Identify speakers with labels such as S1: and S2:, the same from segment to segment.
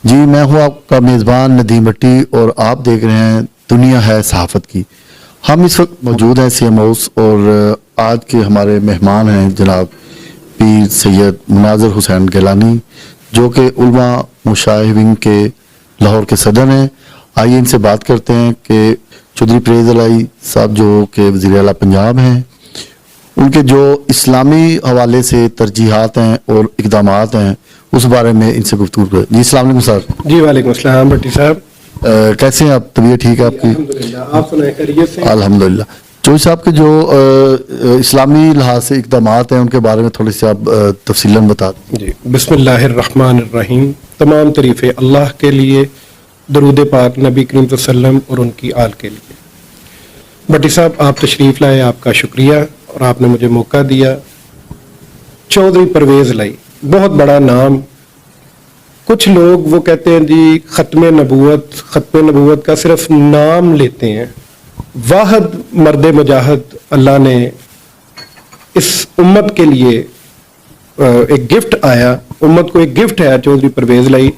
S1: جی میں ہوں آپ کا میزبان ندیم بٹی اور آپ دیکھ رہے ہیں دنیا ہے صحافت کی. ہم اس وقت موجود ہیں سی ایم ہاؤس اور آج کے ہمارے مہمان ہیں جناب پیر سید مناظر حسین گیلانی جو کہ علماء مشاہدین کے لاہور کے صدر ہیں. آئیے ان سے بات کرتے ہیں کہ چودھری پرویز الہی صاحب جو کہ وزیر اعلیٰ پنجاب ہیں ان کے جو اسلامی حوالے سے ترجیحات ہیں اور اقدامات ہیں اس بارے میں ان سے گفتگو کریں. جی السلام علیکم سر.
S2: جی وعلیکم السلام بٹی صاحب.
S1: کیسے ہیں آپ؟ طبیعت ٹھیک ہے آپ کی؟
S2: الحمدللہ. آپ سنائیں خیریت سے؟
S1: الحمدللہ. چودھری صاحب کے جو اسلامی لحاظ سے اقدامات ہیں ان کے بارے میں تھوڑی سی آپ تفصیلاً بتا دیں.
S2: جی بسم اللہ الرحمن الرحیم. تمام تعریفیں اللہ کے لیے، درود پاک نبی کریم صلی اللہ علیہ وسلم اور ان کی آل کے لیے. بٹی صاحب آپ تشریف لائے، آپ کا شکریہ اور آپ نے مجھے موقع دیا. چودھری پرویز الہی بہت بڑا نام. کچھ لوگ وہ کہتے ہیں جی ختم نبوت کا صرف نام لیتے ہیں. واحد مرد مجاہد اللہ نے اس امت کے لیے ایک گفٹ آیا، امت کو ایک گفٹ ہے چودھری پرویز الہی،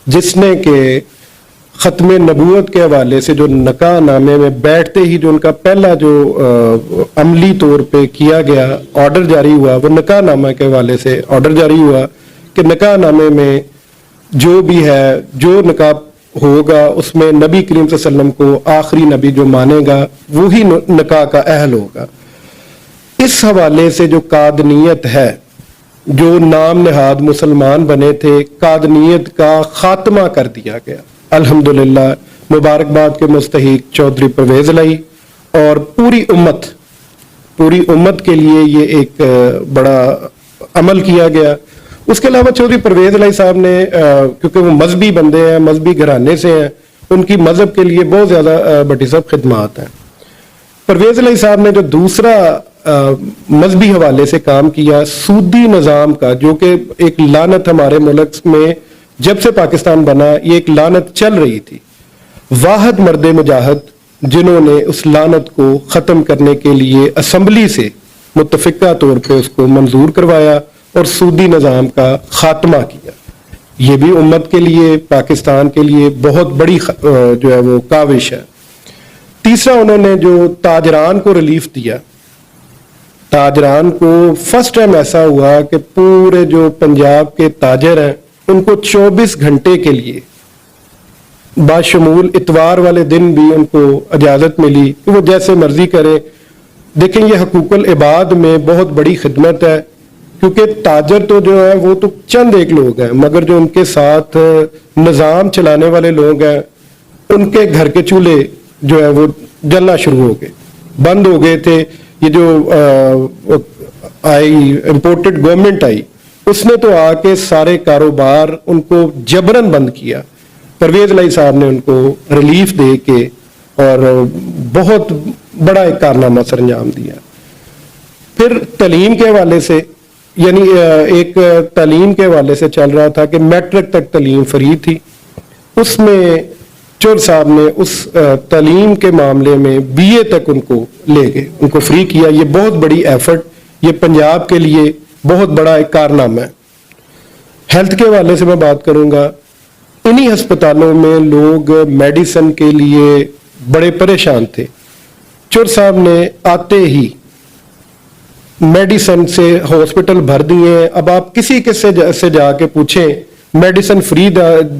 S2: جس نے کہ ختم نبوت کے حوالے سے جو نکاح نامے میں بیٹھتے ہی جو ان کا پہلا جو عملی طور پہ کیا گیا آرڈر جاری ہوا، وہ نکاح نامہ کے حوالے سے آرڈر جاری ہوا کہ نکاح نامے میں جو بھی ہے، جو نکاح ہوگا اس میں نبی کریم صلی اللہ علیہ وسلم کو آخری نبی جو مانے گا وہی نکاح کا اہل ہوگا. اس حوالے سے جو قادنیت ہے، جو نام نہاد مسلمان بنے تھے، قادنیت کا خاتمہ کر دیا گیا. الحمدللہ مبارکباد کے مستحق چودھری پرویز الہی اور پوری امت کے لیے یہ ایک بڑا عمل کیا گیا. اس کے علاوہ چودھری پرویز الہی صاحب نے کیونکہ وہ مذہبی بندے ہیں، مذہبی گھرانے سے ہیں، ان کی مذہب کے لیے بہت زیادہ بٹی صاحب خدمات ہیں. پرویز الہی صاحب نے جو دوسرا مذہبی حوالے سے کام کیا، سودی نظام کا، جو کہ ایک لعنت ہمارے ملک میں جب سے پاکستان بنا یہ ایک لعنت چل رہی تھی. واحد مرد مجاہد جنہوں نے اس لعنت کو ختم کرنے کے لیے اسمبلی سے متفقہ طور پہ اس کو منظور کروایا اور سودی نظام کا خاتمہ کیا. یہ بھی امت کے لیے، پاکستان کے لیے بہت بڑی جو ہے وہ کاوش ہے. تیسرا انہوں نے جو تاجران کو ریلیف دیا، تاجران کو فرسٹ ٹائم ایسا ہوا کہ پورے جو پنجاب کے تاجر ہیں ان کو 24 گھنٹے کے لیے باشمول اتوار والے دن بھی ان کو اجازت ملی کہ وہ جیسے مرضی کریں. دیکھیں یہ حقوق العباد میں بہت بڑی خدمت ہے، کیونکہ تاجر تو جو ہے وہ تو چند ایک لوگ ہیں، مگر جو ان کے ساتھ نظام چلانے والے لوگ ہیں ان کے گھر کے چولہے جو ہے وہ جلنا شروع ہو گئے، بند ہو گئے تھے. یہ جو امپورٹڈ گورنمنٹ آئی اس نے تو آ کے سارے کاروبار ان کو جبرن بند کیا. پرویز الہی صاحب نے ان کو ریلیف دے کے اور بہت بڑا ایک کارنامہ سر انجام دیا. پھر تعلیم کے حوالے سے، یعنی ایک تعلیم کے حوالے سے چل رہا تھا کہ میٹرک تک تعلیم فری تھی، اس میں چور صاحب نے اس تعلیم کے معاملے میں BA تک ان کو لے گئے، ان کو فری کیا. یہ بہت بڑی ایفرٹ، یہ پنجاب کے لیے بہت بڑا ایک کارنامہ ہے. ہیلتھ کے حوالے سے میں بات کروں گا. انہی ہسپتالوں میں لوگ میڈیسن کے لیے بڑے پریشان تھے. چور صاحب نے آتے ہی میڈیسن سے ہاسپٹل بھر دیے. اب آپ کسی سے جا کے پوچھیں، میڈیسن فری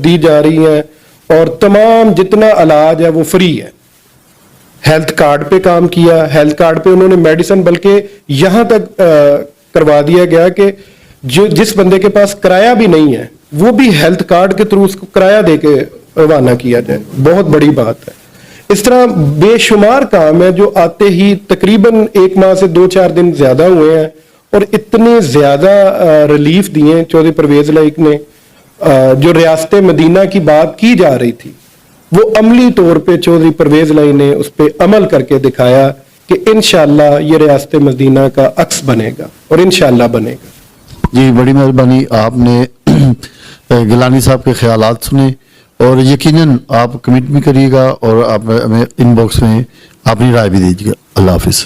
S2: دی جا رہی ہیں اور تمام جتنا علاج ہے وہ فری ہے. ہیلتھ کارڈ پہ کام کیا، ہیلتھ کارڈ پہ انہوں نے میڈیسن بلکہ یہاں تک کروا دیا گیا کہ جس بندے کے پاس کرایہ بھی نہیں ہے وہ بھی ہیلتھ کارڈ کے تھرو اس کو کرایہ دے کے روانہ کیا جائے. بہت بڑی بات ہے. اس طرح بے شمار کام ہے جو آتے ہی تقریباً 1 ماہ سے 2-4 دن زیادہ ہوئے ہیں اور اتنے زیادہ ریلیف دیے چودھری پرویز الہی نے. جو ریاست مدینہ کی بات کی جا رہی تھی وہ عملی طور پہ چودھری پرویز الہی نے اس پہ عمل کر کے دکھایا کہ انشاءاللہ یہ ریاست مدینہ کا عکس بنے گا اور انشاءاللہ بنے گا.
S1: جی بڑی مہربانی، آپ نے گیلانی صاحب کے خیالات سنے اور یقیناً آپ کمنٹ بھی کریے گا اور آپ ہمیں ان باکس میں اپنی رائے بھی دیجیے گا. اللہ حافظ.